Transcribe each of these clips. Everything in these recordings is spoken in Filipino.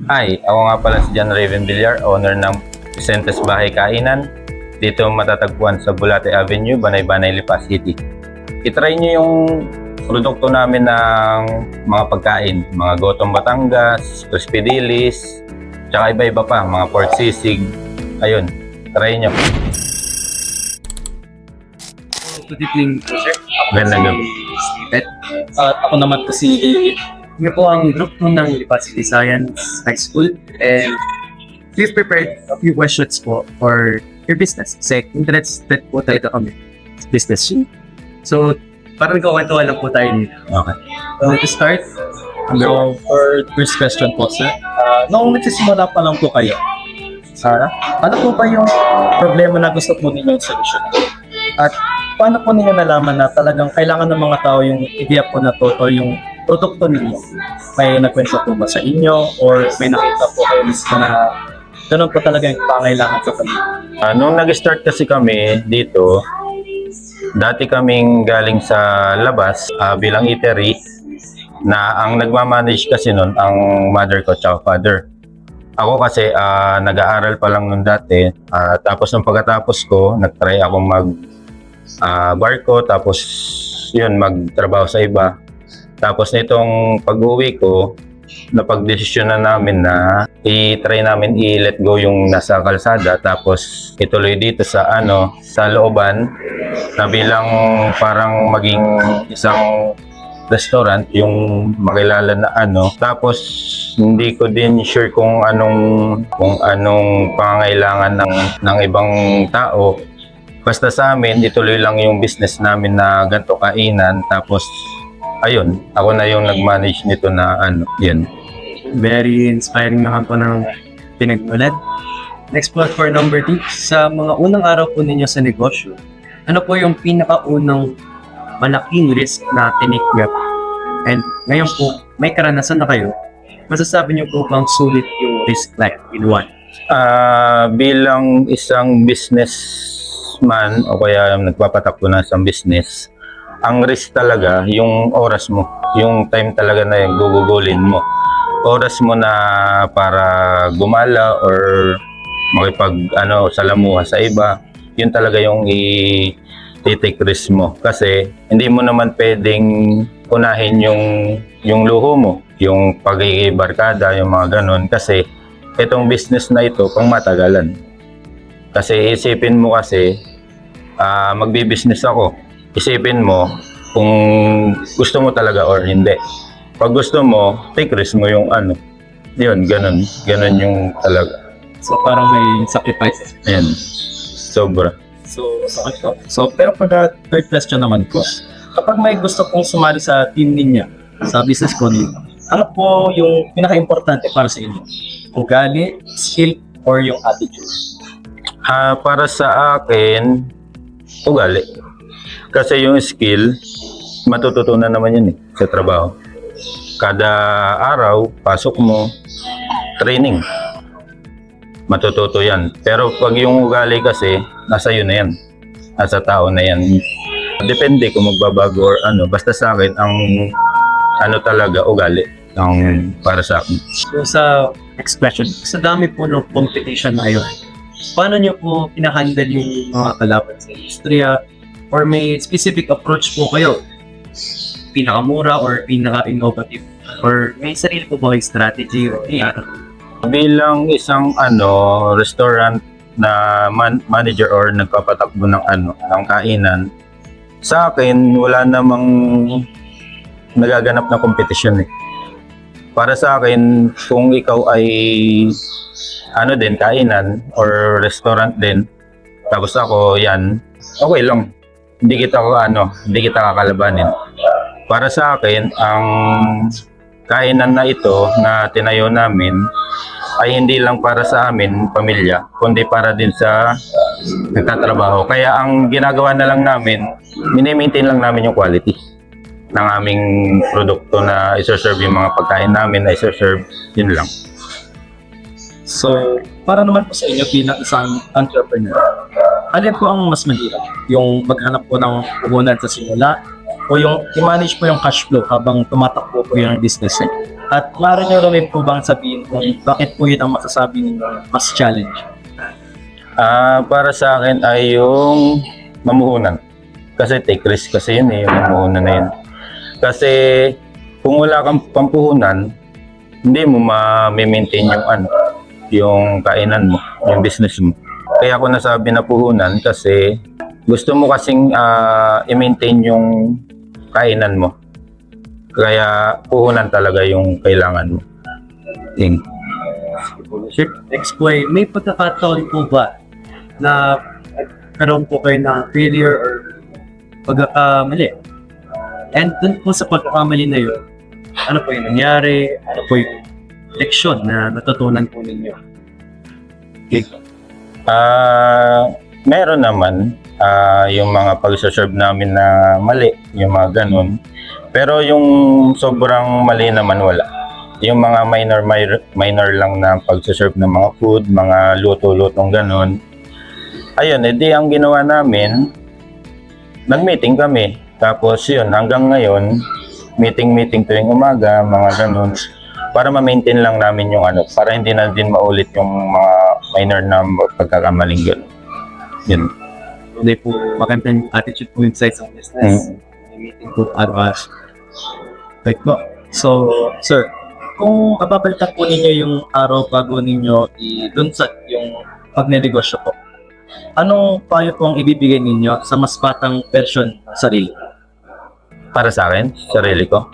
Hi, ako nga pala si John Raven Villar, owner ng Vicentes Bahay Kainan. Dito matatagpuan sa Bulate Avenue, Banay-Banay, Lipa City. I-try nyo yung produkto namin ng mga pagkain, mga Gotong Batangas, Crispy Dilis, tsaka iba-iba pa, mga pork sisig. Ayun, try nyo. Good evening po, sir. Gandang gabi. Steven. At ako naman po si Kami po ang group po ng Lipa City Science High School, and we've prepared a few questions po for your business. Kasi interested po talaga kami sa business. So, parang kwentuhan lang po tayo dito. Okay. So, to start, so for first question po, sir. Noong nagsisimula pa lang po kayo, ano po ba yung problema na gusto po ninyong solusyon? At paano po ninyo nalaman na talagang kailangan ng mga tao yung idea po na to o yung produkto ninyo? May nagkwento po ba sa inyo or may nakita po kayo mismo na ganun po talaga yung pangailangan sa kanila? Nung nag-start kasi kami dito, dati kaming galing sa labas bilang eatery na ang nagmamanage kasi nun ang mother ko tsaka father. Ako kasi nag-aaral pa lang nun dati, tapos nung pagkatapos ko, nag-try akong barko, tapos yun, magtrabaho sa iba. Tapos nitong pag-uwi ko, napag-desisyon na namin na i-try namin i-let go yung nasa kalsada, tapos ituloy dito sa sa looban na bilang parang maging isang restaurant, yung makilala na Tapos hindi ko din sure kung anong pangangailangan ng ibang tao. Basta sa amin, ituloy lang yung business namin na ganito kainan. Tapos ayun, ako na yung nag-manage nito na yun. Very inspiring naman po ng pinag-ulat. Next po for number 2, sa mga unang araw po ninyo sa negosyo, ano po yung pinakaunang malaking risk na tinake po? And ngayon po, may karanasan na kayo, masasabi niyo po bang sulit yung risk like in one? Bilang isang businessman o kaya nagpapatakbo ng isang business, ang risk talaga yung oras mo, yung time talaga na yung gugugulin mo. Oras mo na para gumala or salamuha sa iba, yun talaga yung i-take risk mo. Kasi hindi mo naman pwedeng unahin yung luho mo, yung pag-ibarkada, yung mga ganun. Kasi itong business na ito, pang matagalan. Kasi isipin mo kasi, magbi-business ako. Isipin mo kung gusto mo talaga or hindi. Pag gusto mo, take risk mo yung yun, ganun yung talaga. So parang may sacrifices. Ayan, sobra. So pero pag third question naman po, kapag may gusto pong sumali sa team ninyo, sa business ko ninyo, ano po yung pinaka-importante para sa inyo? Ugali, skill, or yung attitude? Para sa akin, ugali. Kasi yung skill, matututunan naman yun sa trabaho. Kada araw, pasok mo, training. Matututo yan. Pero pag yung ugali kasi, nasa yun na yan. Nasa tao na yan. Depende kung magbabago or Basta sa akin, ang talaga, ugali. Ang para sa akin. So sa next question, sa dami po ng competition na yun, paano nyo po pinahandle yung mga kalaban sa industriya? Or may specific approach po kayo? Pinakamura or pinaka-innovative? Or may sarili po ba yung strategy? Bilang isang restaurant na manager or nagpapatakbo ng kainan, sa akin wala namang nagaganap na kompetisyon Para sa akin, kung ikaw ay kainan or restaurant din, tapos ako yan, okay lang. Hindi kita kakalabanin. Para sa akin, ang kainan na ito na tinayo namin ay hindi lang para sa amin, pamilya, kundi para din sa nagtatrabaho. Kaya ang ginagawa na lang namin, mini-maintain lang namin yung quality ng aming produkto na iserserve, yung mga pagkain namin na iserserve, yun lang. So, para naman po sa inyo bilang isang entrepreneur, alin po ang mas mahirap? Yung maghanap po ng puhunan sa simula o yung i-manage po yung cash flow habang tumatakbo po yung business At maaari nyo rin po bang sabihin kung bakit po yun ang masasabi ninyo mas challenge? Para sa akin ay yung mamuhunan. Kasi take risk kasi yun yung mamuhunan na yun. Kasi kung wala kang pampuhunan, hindi mo ma-maintain yung kainan mo, yung business mo. Kaya ako nasabi na puhunan kasi gusto mo kasing i-maintain yung kainan mo. Kaya puhunan talaga yung kailangan mo. Sir, next po ay, may pagkakataon po ba na karoon po kayo ng failure or pagkakamali? And dun po sa pagkakamali na yun, ano po yung nangyari? Ano po yung leksyon na natutunan po ninyo? Okay. Meron naman yung mga pag-serve namin na mali, yung mga ganun. Pero yung sobrang mali naman wala. Yung mga minor lang na pag-serve ng mga food, mga luto-lutong ganun. Ayun, edi ang ginawa namin, nag-meeting kami. Tapos yun, hanggang ngayon, meeting tuwing umaga, mga ganun. Para ma-maintain lang namin yung para hindi na din maulit yung mga minor na pagkakamaling ganun. Yun. Hindi po magandang attitude po inside sa business. Meeting po araw-araw. Right po. So, sir, kung kapapalitan po ninyo yung araw bago ninyo i-lunsad yung pagnenegosyo po, anong payo po ang ibibigay ninyo sa mas batang version ng sarili? Para sa akin, sarili ko,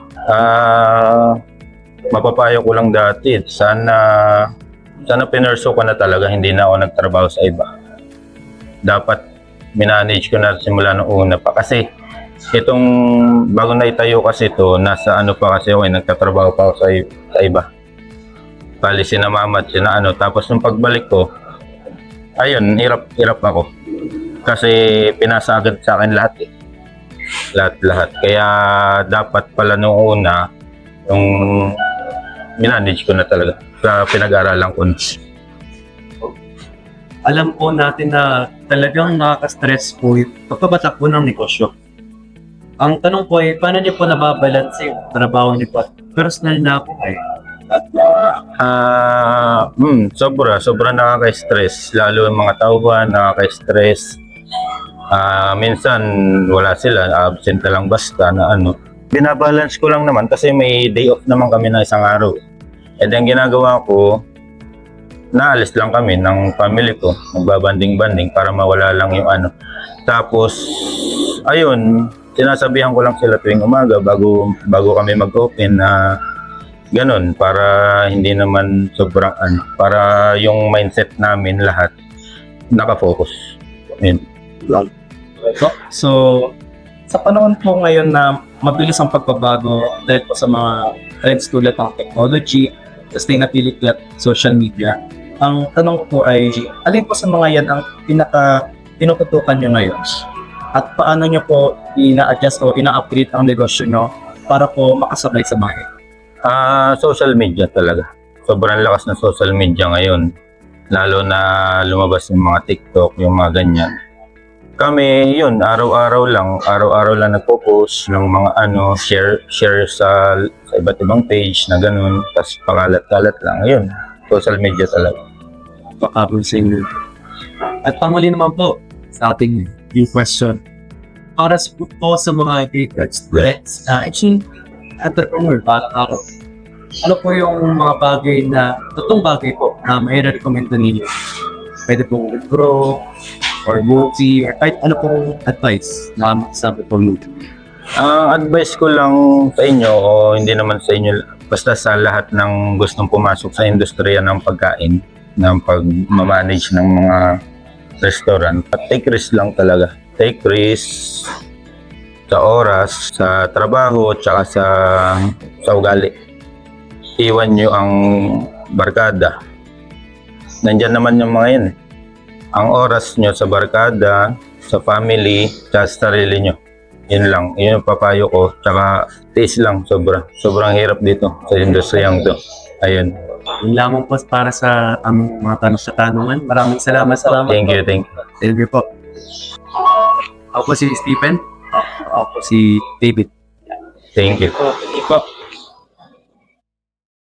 mapapayo ko lang dati, sana pinurso ko na talaga, hindi na ako nagtrabaho sa iba. Dapat minanage ko na simula noong una pa. Kasi itong bago na itayo kasi ito, nasa pa kasi ako, nagtatrabaho pa ako sa iba. Bali, sinamamat, tapos nung pagbalik ko, ayun, hirap ako. Kasi pinasa agad sa akin lahat Lahat. Kaya dapat pala noong una, yung minanage ko na talaga sa pinag-aralan ko. Alam po natin na talagang nakaka-stress po yung pagpapatak po ng negosyo. Ang tanong po ay, paano niyo po nababalance yung trabaho niyo po at personal na po kayo? Sobra nakaka-stress. Lalo yung mga tauhan, nakaka-stress. Minsan wala sila, absent na lang basta na Binabalance ko lang naman kasi may day off naman kami na isang araw. And then ginagawa ko, naalis lang kami ng family ko, magbabanding-banding para mawala lang yung Tapos, ayun, sinasabihan ko lang sila tuwing umaga bago kami mag-open na ganun, para hindi naman sobrang para yung mindset namin lahat nakafocus. Ayun. So, sa panahon po ngayon na mabilis ang pagbabago dahil po sa mga trends tulad ng technology, sustainability at social media, ang tanong po ay, alin po sa mga yan ang tinututukan nyo ngayon? At paano nyo po ina-adjust o ina-upgrade ang negosyo nyo para po makasabay sa mga yan? Social media talaga. Sobrang lakas ng social media ngayon. Lalo na lumabas yung mga TikTok, yung mga ganyan. Kami, yun, araw-araw lang nagpo-post ng mga share sa iba't ibang page na ganun. Tapos pakalat-kalat lang. Yun, social media talaga. Pakabul sa inyo. At panguli naman po sa ating new question. Para po sa mga students, actually, entrepreneur, para araw. Ano po yung mga bagay na, totoong bagay po na may recommend na ninyo? Pwede pong libro, or movie, or kahit ano pong advice na masasabi po nito? Advice ko lang sa inyo, o hindi naman sa inyo, basta sa lahat ng gustong pumasok sa industriya ng pagkain, ng pag-manage ng mga restaurant, take risk lang talaga. Take risk sa oras, sa trabaho, tsaka sa ugali. Iwan nyo ang barkada. Nandyan naman yung mga yan. Ang oras nyo sa barkada, sa family, sa sarili nyo. Yun lang. Yun yung papayo ko. Tsaka tiis lang. Sobrang hirap dito sa industriyang to. Ayun. Yun lamang po para sa aming mga tanong sa tanungan. Maraming salamat. Thank you. Thank you po. Ako po si Stephen. Ako po si David. Thank you. Thank you po.